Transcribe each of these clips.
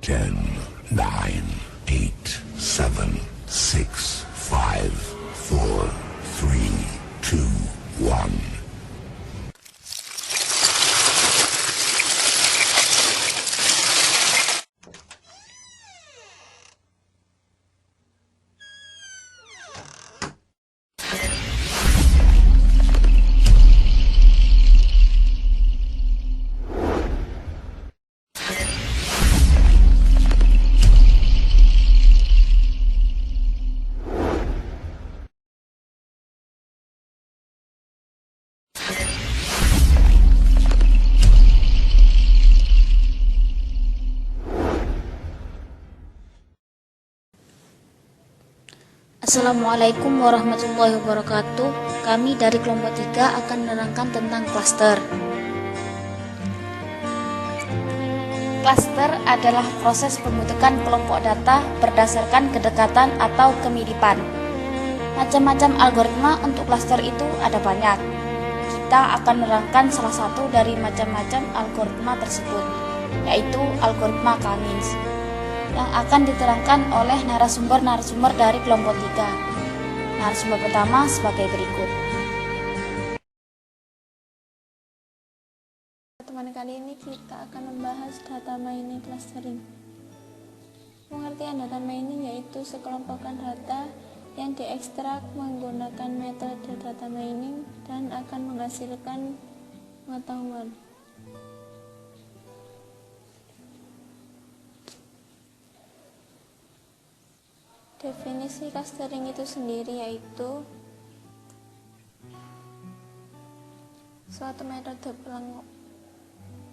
10, 9, 8, 7, 6, 5, 4, 3, 2, 1. Assalamualaikum warahmatullahi wabarakatuh. Kami dari kelompok 3 akan menerangkan tentang klaster. Klaster adalah proses pembentukan kelompok data berdasarkan kedekatan atau kemiripan. Macam-macam algoritma untuk klaster itu ada banyak. Kita akan menerangkan salah satu dari macam-macam algoritma tersebut, yaitu algoritma K-means, yang akan diterangkan oleh narasumber-narasumber dari kelompok 3. Narasumber pertama sebagai berikut. Teman, kali ini kita akan membahas data mining clustering. Pengertian data mining yaitu sekelompokan data yang diekstrak menggunakan metode data mining dan akan menghasilkan pengetahuan. Definisi clustering itu sendiri yaitu suatu metode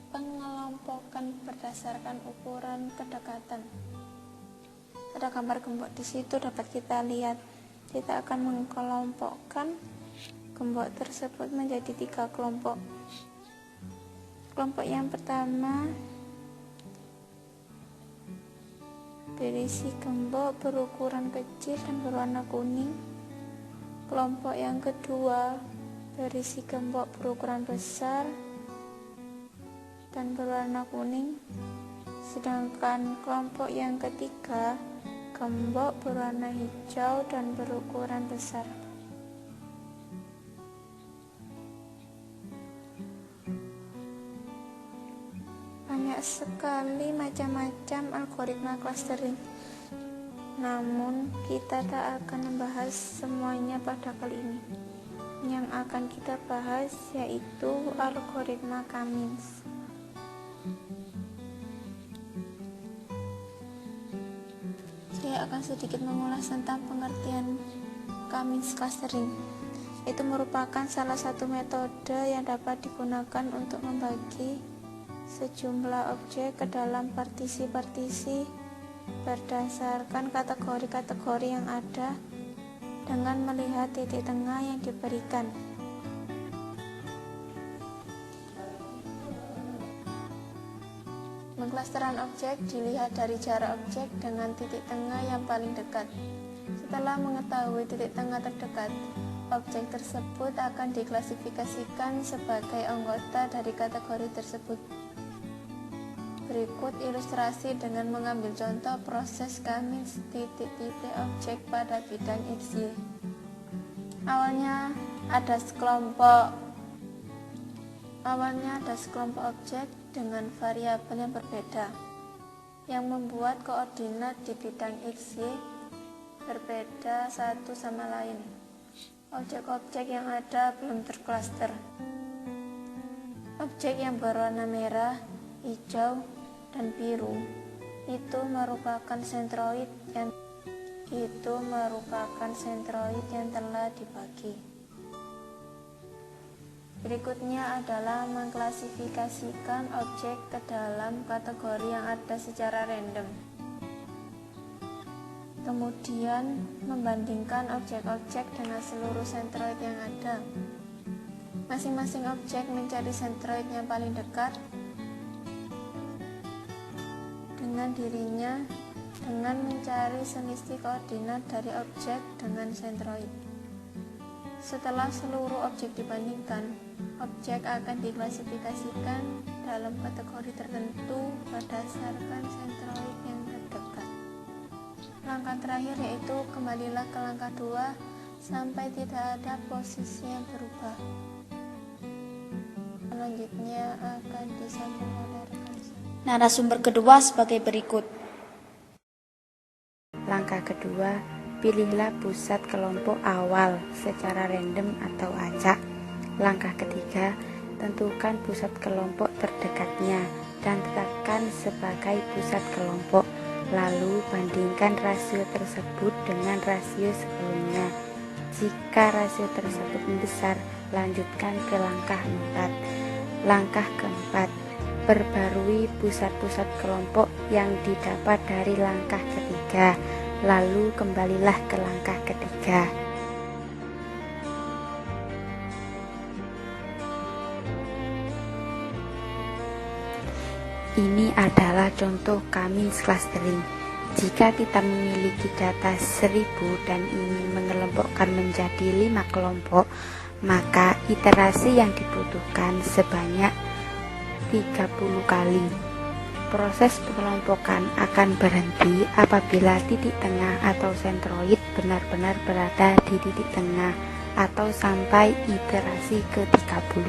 pengelompokan berdasarkan ukuran kedekatan. Ada gambar gembok di situ dapat kita lihat. Kita akan mengelompokkan gembok tersebut menjadi 3 kelompok. Kelompok yang pertama berisi gembok berukuran kecil dan berwarna kuning. Kelompok yang kedua berisi gembok berukuran besar dan berwarna kuning. Sedangkan kelompok yang ketiga gembok berwarna hijau dan berukuran besar. Banyak sekali macam-macam algoritma clustering, namun kita tak akan membahas semuanya pada kali ini. Yang akan kita bahas yaitu algoritma K-means. Saya akan sedikit mengulas tentang pengertian K-means clustering. Itu merupakan salah satu metode yang dapat digunakan untuk membagi sejumlah objek ke dalam partisi-partisi berdasarkan kategori-kategori yang ada dengan melihat titik tengah yang diberikan. Pengklasteran objek dilihat dari jarak objek dengan titik tengah yang paling dekat. Setelah mengetahui titik tengah terdekat, objek tersebut akan diklasifikasikan sebagai anggota dari kategori tersebut. Berikut ilustrasi dengan mengambil contoh proses K-means titik-titik objek pada bidang XY. Awalnya ada sekelompok objek dengan variabel yang berbeda, yang membuat koordinat di bidang XY berbeda satu sama lain. Objek-objek yang ada belum terklaster. Objek yang berwarna merah, hijau, dan biru itu merupakan sentroid yang telah dibagi. Berikutnya adalah mengklasifikasikan objek ke dalam kategori yang ada secara random. Kemudian membandingkan objek-objek dengan seluruh sentroid yang ada. Masing-masing objek mencari sentroid yang paling dekat dengan dirinya dengan mencari selisih koordinat dari objek dengan sentroid. Setelah seluruh objek dibandingkan, Objek akan diklasifikasikan dalam kategori tertentu berdasarkan sentroid yang terdekat. Langkah terakhir yaitu kembalilah ke langkah 2 sampai tidak ada posisi yang berubah. Selanjutnya akan disambung oleh rekan saya. Narasumber kedua sebagai berikut. Langkah kedua, pilihlah pusat kelompok awal secara random atau acak. Langkah ketiga, tentukan pusat kelompok terdekatnya dan tetapkan sebagai pusat kelompok. Lalu bandingkan rasio tersebut dengan rasio sebelumnya. Jika rasio tersebut besar, lanjutkan ke langkah 4. Langkah keempat, perbarui pusat-pusat kelompok yang didapat dari langkah ketiga. Lalu kembalilah ke langkah ketiga. Ini adalah contoh Cummings clustering. Jika kita memiliki data 1000 dan ingin mengelompokkan menjadi 5 kelompok, maka iterasi yang dibutuhkan sebanyak 30 kali. Proses pengelompokan akan berhenti apabila titik tengah atau sentroid benar-benar berada di titik tengah atau sampai iterasi ke-30.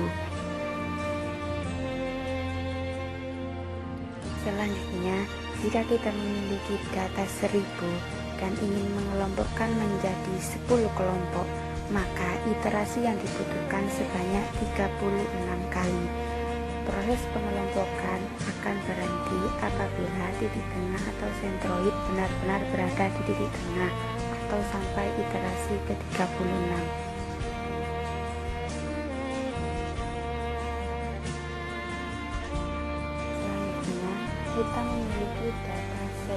Selanjutnya, jika kita memiliki data 1000 dan ingin mengelompokkan menjadi 10 kelompok, maka iterasi yang dibutuhkan sebanyak 36 kali. Proses pengelompokan akan berhenti apabila titik tengah atau sentroid benar-benar berada di titik tengah atau sampai iterasi ke-36. Kita memiliki data 1000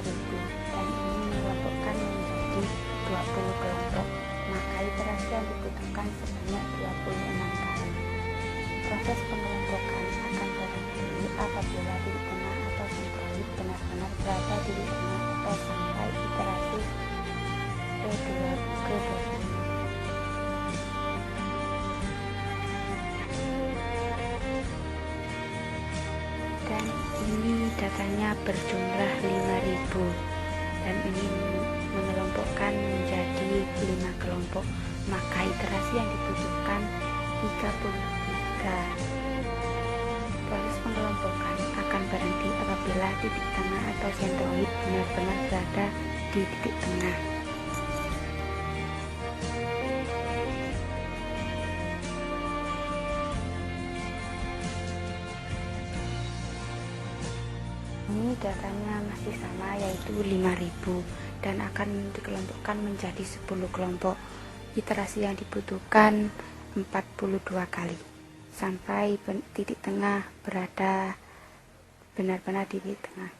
dan ingin mengelompokkan menjadi 20 kelompok, maka iterasi yang dibutuhkan sebanyak 26 kali. Proses pengelompokan akan berhenti apabila titik tengah atau sentroid benar-benar berada di titik tengah atau sampai iterasi ke-20. Dan ini datanya berjumlah 5000 dan ini mengelompokkan menjadi 5 kelompok, maka iterasi yang dibutuhkan 33. Proses pengelompokan akan berhenti apabila titik tengah atau sentroid benar-benar berada di titik tengah. Ini datanya masih sama, yaitu 5000 dan akan dikelompokkan menjadi 10 kelompok. Iterasi yang dibutuhkan 42 kali sampai titik tengah berada benar-benar di titik tengah,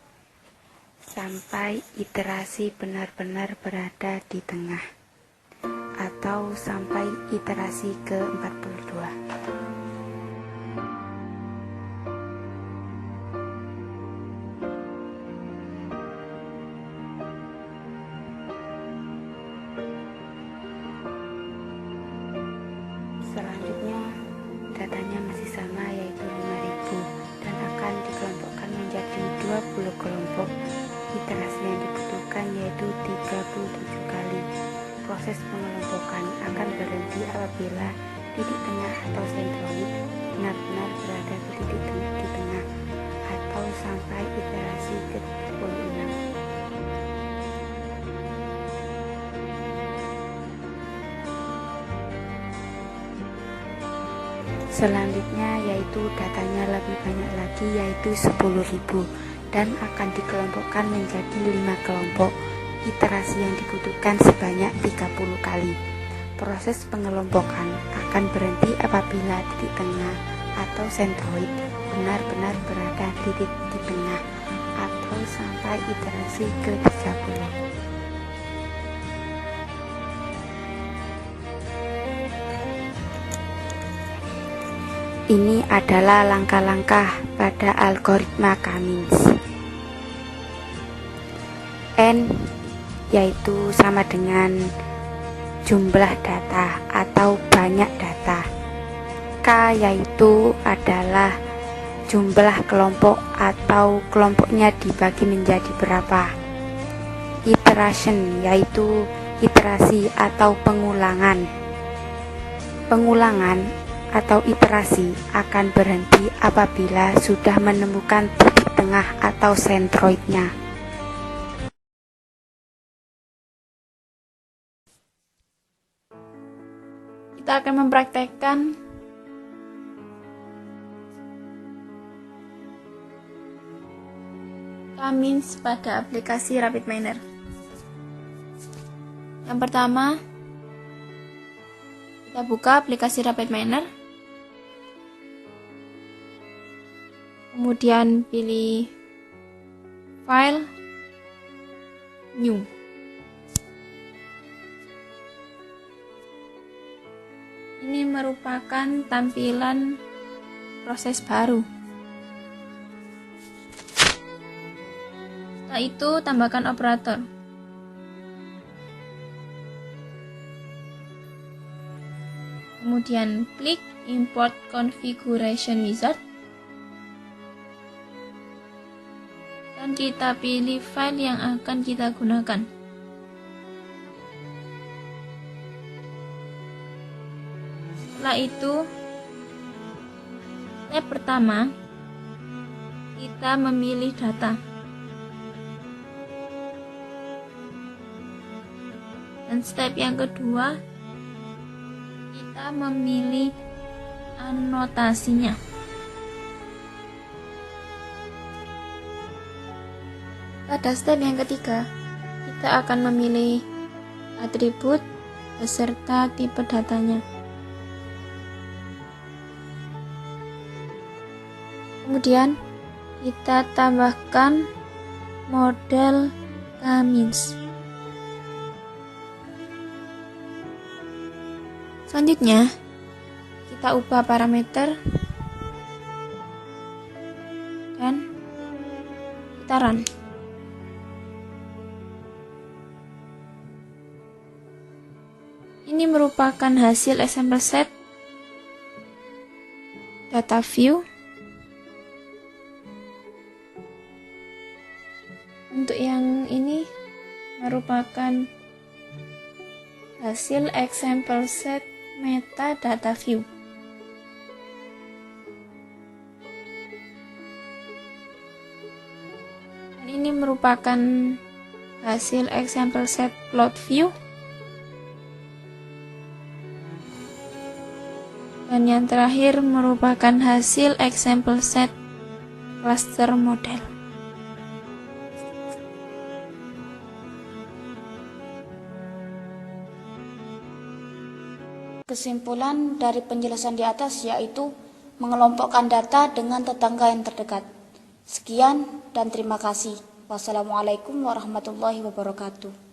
sampai iterasi benar-benar berada di tengah, atau sampai iterasi ke-42. Selanjutnya, datanya masih sama, yaitu 5000 dan akan dikelompokkan menjadi 20 kelompok. Iterasi yang dibutuhkan yaitu 37 kali. Proses pengelompokan akan berhenti apabila titik tengah atau sentroid benar-benar berada di titik di tengah atau sampai iterasi ke-36. Selanjutnya yaitu datanya lebih banyak lagi, yaitu 10.000 dan akan dikelompokkan menjadi 5 kelompok. Iterasi yang dibutuhkan sebanyak 30 kali. Proses pengelompokan akan berhenti apabila titik tengah atau sentroid benar-benar berada di titik tengah atau sampai iterasi ke-30. Ini adalah langkah-langkah pada algoritma Cummings. N yaitu sama dengan jumlah data atau banyak data. K yaitu adalah jumlah kelompok atau kelompoknya dibagi menjadi berapa. Iteration yaitu iterasi atau pengulangan. Pengulangan atau iterasi akan berhenti apabila sudah menemukan titik tengah atau sentroidnya. Kita akan mempraktekkan K-means pada aplikasi RapidMiner. Yang pertama, kita buka aplikasi RapidMiner, kemudian pilih File, New. Ini merupakan tampilan proses baru. Setelah itu, tambahkan operator. Kemudian klik Import Configuration Wizard. Dan kita pilih file yang akan kita gunakan. Setelah itu, step pertama, kita memilih data. Dan step yang kedua, kita memilih anotasinya. Pada step yang ketiga, kita akan memilih atribut beserta tipe datanya. Kemudian kita tambahkan model K-means. Selanjutnya, kita ubah parameter dan kita run. Ini merupakan hasil example set data view. Untuk yang ini merupakan hasil example set metadata view. Dan ini merupakan hasil example set plot view. Dan yang terakhir merupakan hasil example set cluster model. Kesimpulan dari penjelasan di atas yaitu mengelompokkan data dengan tetangga yang terdekat. Sekian dan terima kasih. Wassalamualaikum warahmatullahi wabarakatuh.